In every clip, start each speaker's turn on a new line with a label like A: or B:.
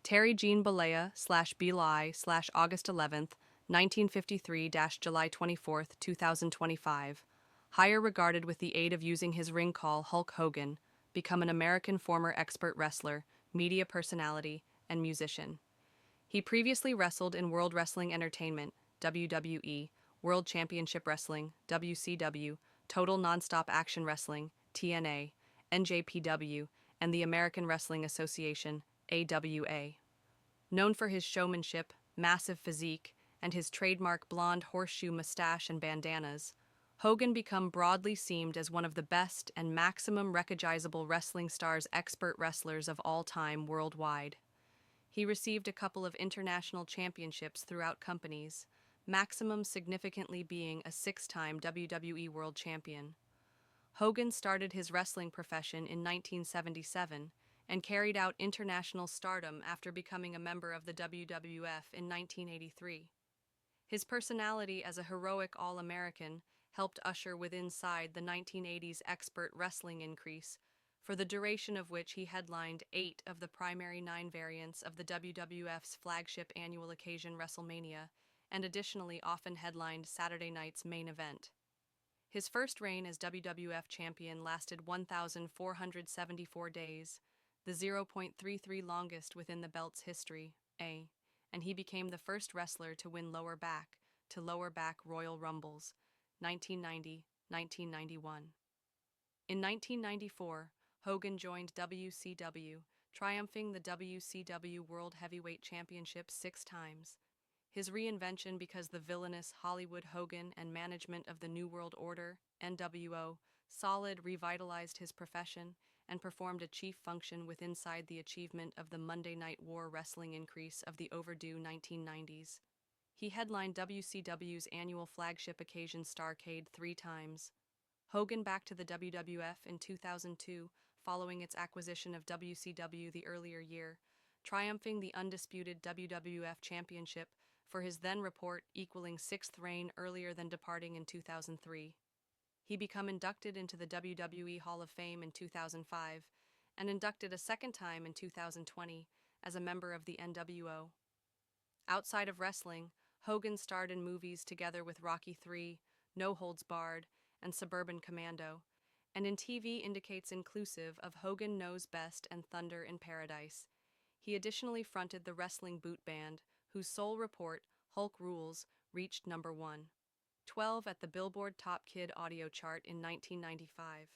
A: Terry Jean Balea slash Belai slash August 11th, 1953 July 24th, 2025. Higher regarded with the aid of using his ring call Hulk Hogan, become an American former expert wrestler, media personality, and musician. He previously wrestled in World Wrestling Entertainment, WWE, World Championship Wrestling, WCW, Total Nonstop Action Wrestling, TNA, NJPW, and the American Wrestling Association, AWA. Known for his showmanship, massive physique, and his trademark blonde horseshoe mustache and bandanas, Hogan became broadly seen as one of the best and maximum recognizable wrestling stars expert wrestlers of all time worldwide. He received a couple of international championships throughout companies, maximum significantly being a six-time WWE World Champion. Hogan started his wrestling profession in 1977 and carried out international stardom after becoming a member of the WWF in 1983. His personality as a heroic All-American helped usher inside the 1980s expert wrestling increase, for the duration of which he headlined 8 of the primary 9 variants of the WWF's flagship annual occasion WrestleMania, and additionally often headlined Saturday night's main event. His first reign as WWF champion lasted 1,474 days, the 0.33 longest within the belt's history, and he became the first wrestler to win lower back to lower back Royal Rumbles, 1990, 1991. In 1994, Hogan joined WCW, triumphing the WCW World Heavyweight Championship 6 times. His reinvention because the villainous Hollywood Hogan and management of the New World Order, NWO, solid revitalized his profession and performed a chief function inside the achievement of the Monday Night War wrestling increase of the overdue 1990s. He headlined WCW's annual flagship occasion Starrcade 3 times. Hogan back to the WWF in 2002 following its acquisition of WCW the earlier year, triumphing the undisputed WWF Championship for his then report equaling 6th reign earlier than departing in 2003. He became inducted into the WWE Hall of Fame in 2005 and inducted a second time in 2020 as a member of the NWO. Outside of wrestling, Hogan starred in movies together with Rocky III, No Holds Barred, and Suburban Commando, and in TV indicates inclusive of Hogan Knows Best and Thunder in Paradise. He additionally fronted the wrestling boot band, whose sole report, Hulk Rules, reached number 12 at the Billboard Top Kid audio chart in 1995.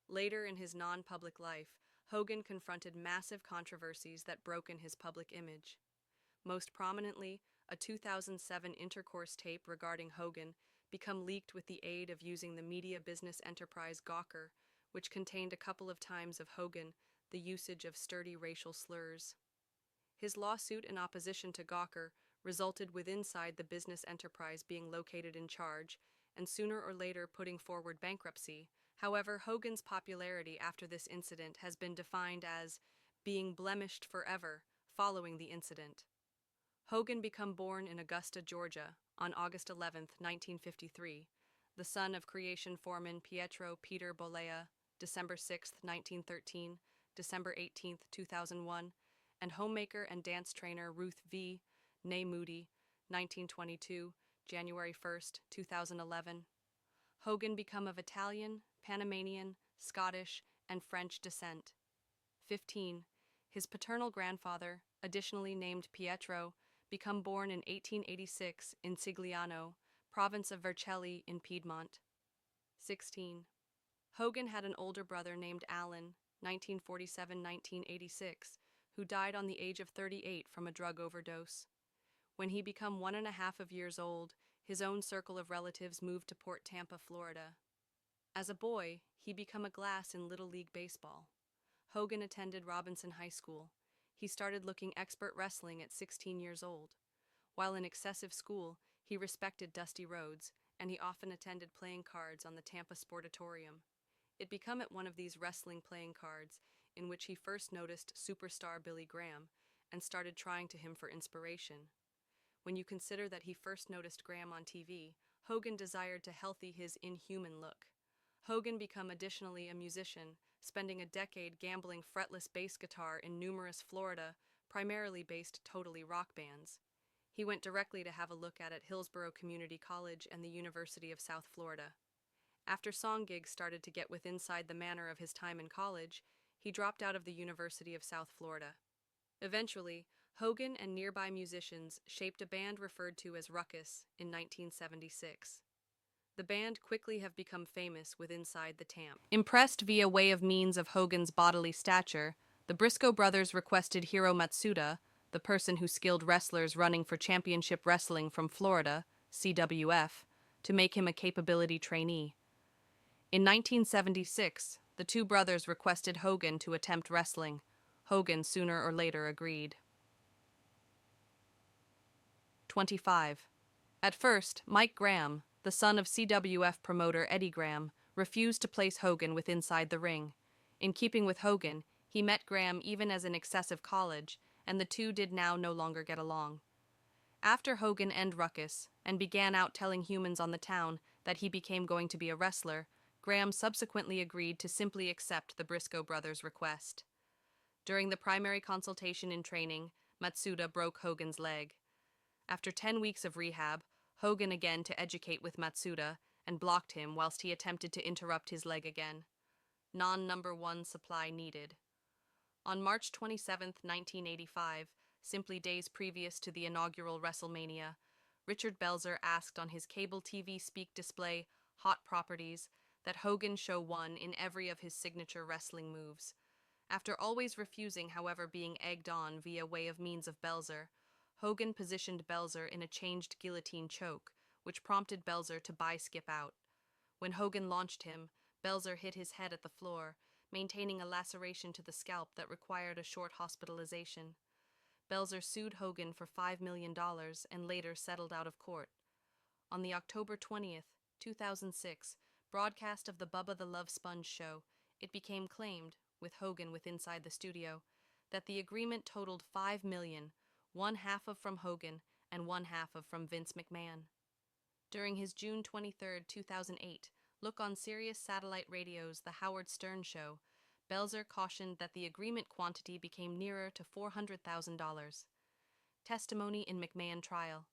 A: Later in his non-public life, Hogan confronted massive controversies that broke his public image. Most prominently, a 2007 intercourse tape regarding Hogan became leaked with the aid of using the media business enterprise Gawker, which contained a couple of times of Hogan, the usage of sturdy racial slurs. His lawsuit in opposition to Gawker resulted inside the business enterprise being located in charge and sooner or later putting forward bankruptcy. However, Hogan's popularity after this incident has been defined as being blemished forever following the incident. Hogan became born in Augusta, Georgia, on August 11, 1953, the son of creation foreman Pietro Peter Bolea, December 6, 1913, December 18, 2001, and homemaker and dance trainer Ruth V. née Moody, 1922, January 1, 2011. Hogan became of Italian, Panamanian, Scottish, and French descent. 15. His paternal grandfather, additionally named Pietro, became born in 1886 in Sigliano, province of Vercelli in Piedmont. 16. Hogan had an older brother named Alan, 1947-1986, who died on the age of 38 from a drug overdose. When he became 1.5 years old, his own circle of relatives moved to Port Tampa, Florida. As a boy, he became a glass in Little League Baseball. Hogan attended Robinson High School. He started looking expert wrestling at 16 years old. While in excessive school, he respected Dusty Rhodes, and he often attended playing cards on the Tampa Sportatorium. It became at one of these wrestling playing cards in which he first noticed superstar Billy Graham and started trying to him for inspiration. When you consider that he first noticed Graham on TV, Hogan desired to healthy his inhuman look. Hogan became additionally a musician, spending a decade gambling fretless bass guitar in numerous Florida, primarily based totally rock bands. He went directly to have a look at Hillsborough Community College and the University of South Florida. After song gigs started to get within inside the manner of his time in college, he dropped out of the University of South Florida. Eventually, Hogan and nearby musicians shaped a band referred to as Ruckus in 1976. The band quickly have become famous with Inside the Tamp. Impressed via way of means of Hogan's bodily stature, the Briscoe brothers requested Hiro Matsuda, the person who skilled wrestlers running for Championship Wrestling from Florida, CWF, to make him a capability trainee. In 1976, the two brothers requested Hogan to attempt wrestling. Hogan sooner or later agreed. 25. At first, Mike Graham, the son of CWF promoter Eddie Graham, refused to place Hogan with inside the ring. In keeping with Hogan, he met Graham even as an excessive college, and the two did now no longer get along. After Hogan ended Ruckus and began out telling humans on the town that he became going to be a wrestler, Graham subsequently agreed to simply accept the Briscoe brothers' request. During the primary consultation in training, Matsuda broke Hogan's leg. After 10 weeks of rehab, Hogan again to educate with Matsuda and blocked him whilst he attempted to interrupt his leg again. Non-number 1 supply needed. On March 27, 1985, simply days previous to the inaugural WrestleMania, Richard Belzer asked on his cable TV speak display, Hot Properties, that Hogan show one in every of his signature wrestling moves. After always refusing, however, being egged on via way of means of Belzer, Hogan positioned Belzer in a changed guillotine choke, which prompted Belzer to skip out. When Hogan launched him, Belzer hit his head at the floor, maintaining a laceration to the scalp that required a short hospitalization. Belzer sued Hogan for $5 million and later settled out of court. On the October 20th, 2006, broadcast of the Bubba the Love Sponge show, it became claimed, with Hogan with inside the studio, that the agreement totaled $5 million, one half of from Hogan and one half of from Vince McMahon. During his June 23, 2008, look on Sirius Satellite Radio's The Howard Stern Show, Belzer cautioned that the agreement quantity became nearer to $400,000. Testimony in McMahon trial.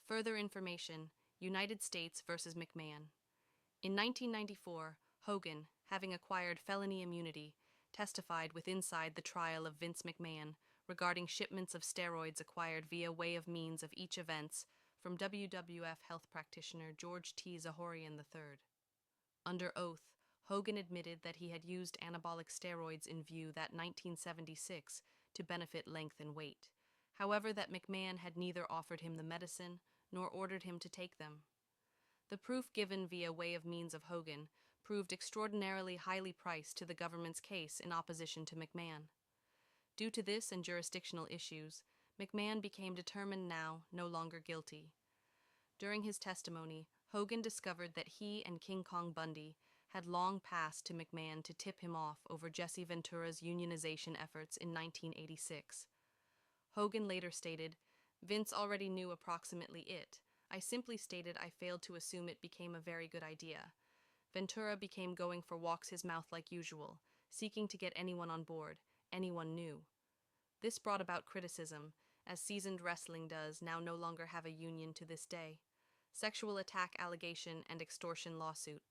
A: Further information, United States versus McMahon. In 1994, Hogan, having acquired felony immunity, testified with inside the trial of Vince McMahon regarding shipments of steroids acquired via way of means of each events from WWF health practitioner George T. Zahorian III. Under oath, Hogan admitted that he had used anabolic steroids in view that 1976 to benefit length and weight. However, that McMahon had neither offered him the medicine nor ordered him to take them. The proof given via way of means of Hogan proved extraordinarily highly priced to the government's case in opposition to McMahon. Due to this and jurisdictional issues, McMahon became determined now no longer guilty. During his testimony, Hogan discovered that he and King Kong Bundy had long passed to McMahon to tip him off over Jesse Ventura's unionization efforts in 1986. Hogan later stated, "Vince already knew approximately it. I simply stated I failed to assume it became a very good idea. Ventura became going for walks his mouth like usual, seeking to get anyone on board, anyone new. This brought about criticism, as seasoned wrestling does now no longer have a union to this day. Sexual attack allegation and extortion lawsuit.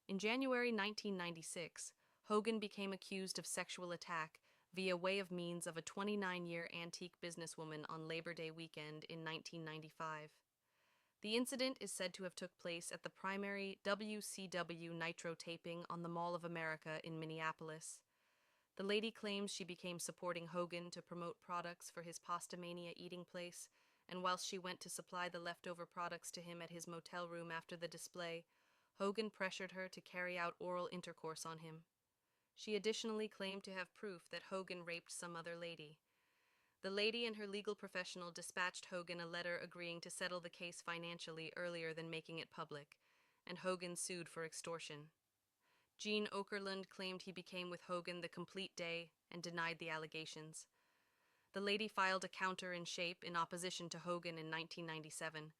A: In January 1996, Hogan became accused of sexual attack via way of means of a 29-year antique businesswoman on Labor Day weekend in 1995. The incident is said to have took place at the primary WCW Nitro taping on the Mall of America in Minneapolis. The lady claims she became supporting Hogan to promote products for his Pastamania eating place, and whilst she went to supply the leftover products to him at his motel room after the display, Hogan pressured her to carry out oral intercourse on him. She additionally claimed to have proof that Hogan raped some other lady. The lady and her legal professional dispatched Hogan a letter agreeing to settle the case financially earlier than making it public, and Hogan sued for extortion. Gene Okerlund claimed he became with Hogan the complete day and denied the allegations. The lady filed a counter in shape in opposition to Hogan in 1997,